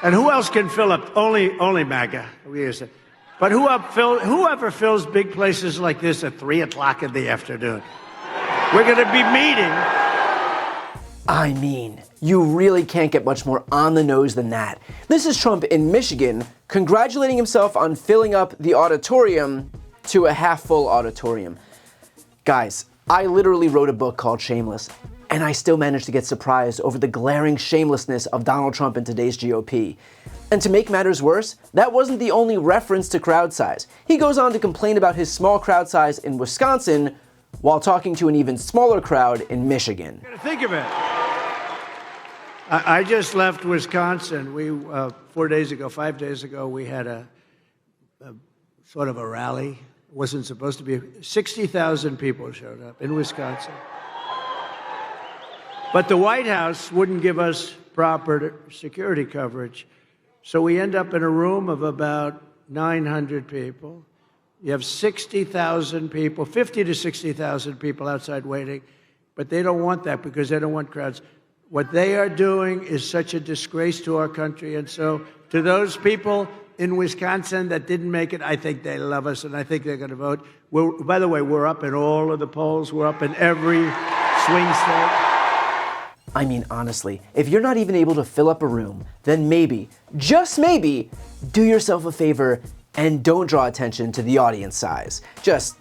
And who else can fill up? Only MAGA. But whoever fills big places like this at 3 o'clock in the afternoon? We're going to be meeting. I mean, you really can't get much more on the nose than that. This is Trump in Michigan, congratulating himself on filling up the auditorium to a half-full auditorium. Guys, I literally wrote a book called Shameless, and I still managed to get surprised over the glaring shamelessness of Donald Trump in today's GOP. And to make matters worse, that wasn't the only reference to crowd size. He goes on to complain about his small crowd size in Wisconsin while talking to an even smaller crowd in Michigan. Think of it. I just left Wisconsin. We 5 days ago, we had a sort of a rally. It wasn't supposed to be. 60,000 people showed up in Wisconsin. But the White House wouldn't give us proper security coverage. So we end up in a room of about 900 people. You have 60,000 people, 50 to 60,000 people outside waiting, but they don't want that because they don't want crowds. What they are doing is such a disgrace to our country. And so to those people in Wisconsin that didn't make it, I think they love us, and I think they're going to vote. By the way, we're up in all of the polls. We're up in every swing state. I mean, honestly, if you're not even able to fill up a room, then maybe, just maybe, do yourself a favor and don't draw attention to the audience size. Just,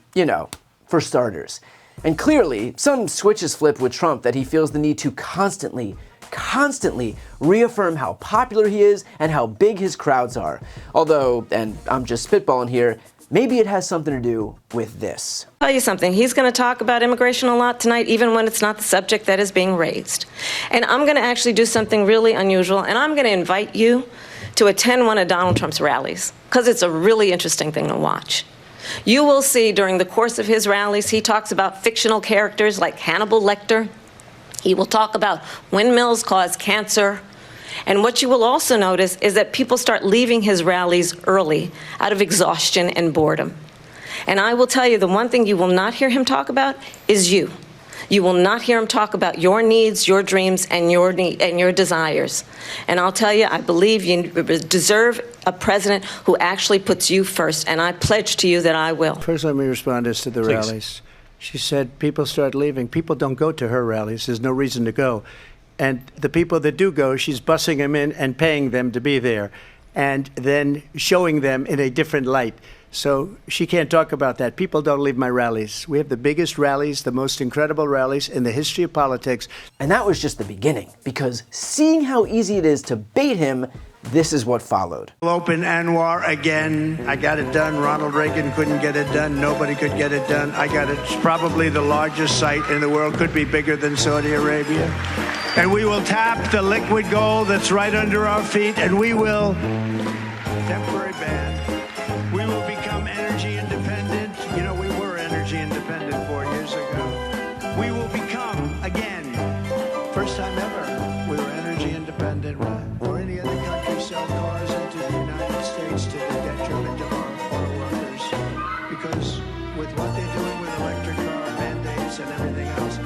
for starters. And clearly, some switches flip with Trump that he feels the need to constantly reaffirm how popular he is and how big his crowds are. Although, and I'm just spitballing here, maybe it has something to do with this. I'll tell you something. He's going to talk about immigration a lot tonight, even when it's not the subject that is being raised. And I'm going to actually do something really unusual, and I'm going to invite you to attend one of Donald Trump's rallies, because it's a really interesting thing to watch. You will see during the course of his rallies, he talks about fictional characters like Hannibal Lecter. He will talk about windmills cause cancer. And what you will also notice is that people start leaving his rallies early out of exhaustion and boredom. And I will tell you, the one thing you will not hear him talk about is you. You will not hear him talk about your needs, your dreams, and your desires. And I'll tell you, I believe you deserve a president who actually puts you first, and I pledge to you that I will. First, let me respond to the rallies. She said people start leaving. People don't go to her rallies. There's no reason to go. And the people that do go, she's bussing them in and paying them to be there, and then showing them in a different light. So she can't talk about that. People don't leave my rallies. We have the biggest rallies, the most incredible rallies in the history of politics. And that was just the beginning, because seeing how easy it is to bait him, this is what followed. We'll open Anwar again. I got it done. Ronald Reagan couldn't get it done. Nobody could get it done. I got it. It's probably the largest site in the world. Could be bigger than Saudi Arabia. And we will tap the liquid gold that's right under our feet, and we will, temporary ban, we will become energy independent. We were energy independent 4 years ago. We will become, again, first time ever, we were energy independent. Or any other country sell cars into the United States to the detriment of our workers. Because with what they're doing with electric car mandates and everything else.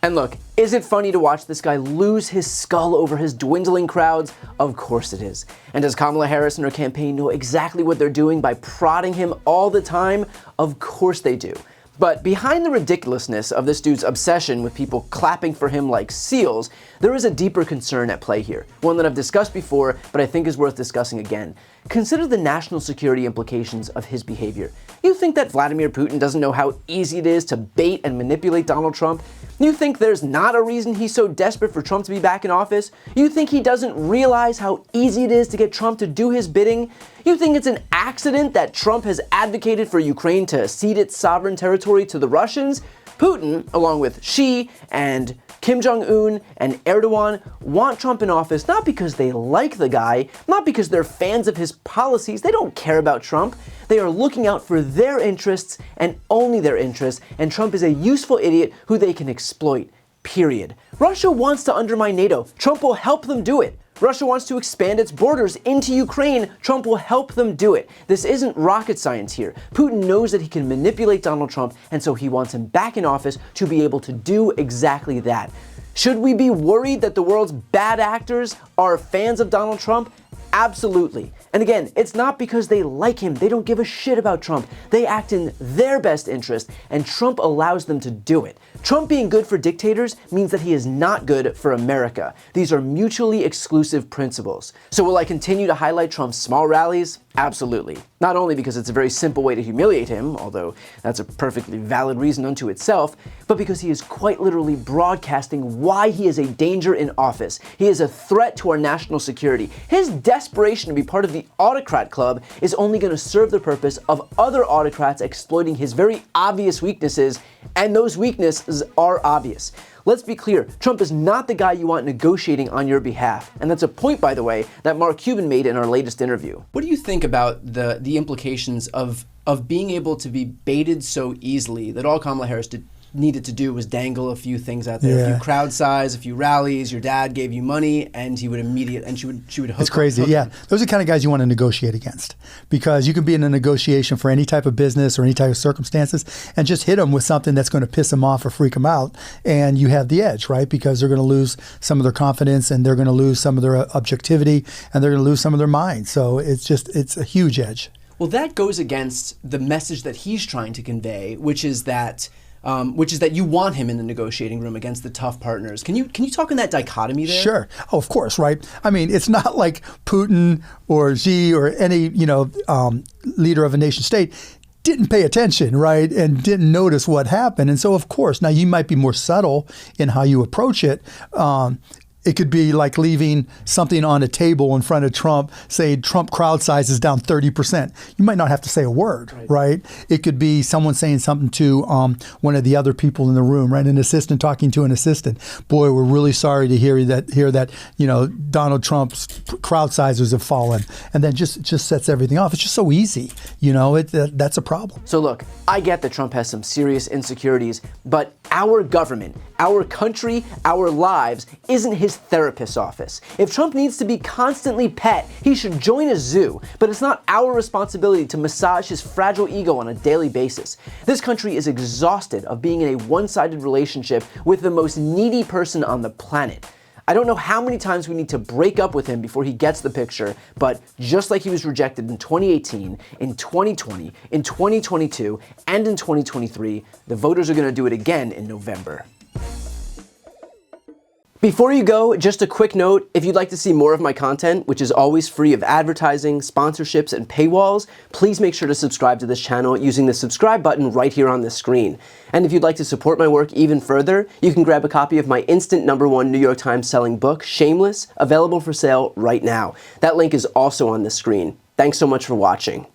And look, is it funny to watch this guy lose his skull over his dwindling crowds? Of course it is. And does Kamala Harris and her campaign know exactly what they're doing by prodding him all the time? Of course they do. But behind the ridiculousness of this dude's obsession with people clapping for him like seals, there is a deeper concern at play here, one that I've discussed before, but I think is worth discussing again. Consider the national security implications of his behavior. You think that Vladimir Putin doesn't know how easy it is to bait and manipulate Donald Trump? You think there's not a reason he's so desperate for Trump to be back in office? You think he doesn't realize how easy it is to get Trump to do his bidding? You think it's an accident that Trump has advocated for Ukraine to cede its sovereign territory to the Russians? Putin, along with Xi and Kim Jong-un and Erdogan, want Trump in office not because they like the guy, not because they're fans of his policies. They don't care about Trump. They are looking out for their interests and only their interests, and Trump is a useful idiot who they can exploit, period. Russia wants to undermine NATO. Trump will help them do it. Russia wants to expand its borders into Ukraine. Trump will help them do it. This isn't rocket science here. Putin knows that he can manipulate Donald Trump, and so he wants him back in office to be able to do exactly that. Should we be worried that the world's bad actors are fans of Donald Trump? Absolutely. And again, it's not because they like him. They don't give a shit about Trump. They act in their best interest, and Trump allows them to do it. Trump being good for dictators means that he is not good for America. These are mutually exclusive principles. So will I continue to highlight Trump's small rallies? Absolutely. Not only because it's a very simple way to humiliate him, although that's a perfectly valid reason unto itself, but because he is quite literally broadcasting why he is a danger in office. He is a threat to our national security. His desperation to be part of the autocrat club is only going to serve the purpose of other autocrats exploiting his very obvious weaknesses, and those weaknesses are obvious. Let's be clear, Trump is not the guy you want negotiating on your behalf. And that's a point, by the way, that Mark Cuban made in our latest interview. What do you think about the implications of being able to be baited so easily that all Kamala Harris needed to do was dangle a few things out there, a few crowd size, a few rallies, your dad gave you money, and she would hook It's crazy, hook yeah. him. Those are the kind of guys you want to negotiate against, because you can be in a negotiation for any type of business or any type of circumstances and just hit them with something that's going to piss them off or freak them out, and you have the edge, right? Because they're going to lose some of their confidence, and they're going to lose some of their objectivity, and they're going to lose some of their mind. So it's a huge edge. Well, that goes against the message that he's trying to convey, which is that you want him in the negotiating room against the tough partners. Can you talk in that dichotomy there? Sure. Oh, of course, right? I mean, it's not like Putin or Xi or any, leader of a nation state didn't pay attention, right, and didn't notice what happened. And so, of course, now you might be more subtle in how you approach it. It could be like leaving something on a table in front of Trump, say Trump crowd size is down 30%. You might not have to say a word, right? It could be someone saying something to one of the other people in the room, right? An assistant talking to an assistant. Boy, we're really sorry to hear that Donald Trump's crowd sizes have fallen, and then just sets everything off. It's just so easy, that's a problem. So look, I get that Trump has some serious insecurities, but our government, our country, our lives isn't his therapist's office. If Trump needs to be constantly pet, he should join a zoo, but it's not our responsibility to massage his fragile ego on a daily basis. This country is exhausted of being in a one-sided relationship with the most needy person on the planet. I don't know how many times we need to break up with him before he gets the picture, but just like he was rejected in 2018, in 2020, in 2022, and in 2023, the voters are going to do it again in November. Before you go, just a quick note, if you'd like to see more of my content, which is always free of advertising, sponsorships, and paywalls, please make sure to subscribe to this channel using the subscribe button right here on the screen. And if you'd like to support my work even further, you can grab a copy of my instant #1 New York Times selling book, Shameless, available for sale right now. That link is also on the screen. Thanks so much for watching.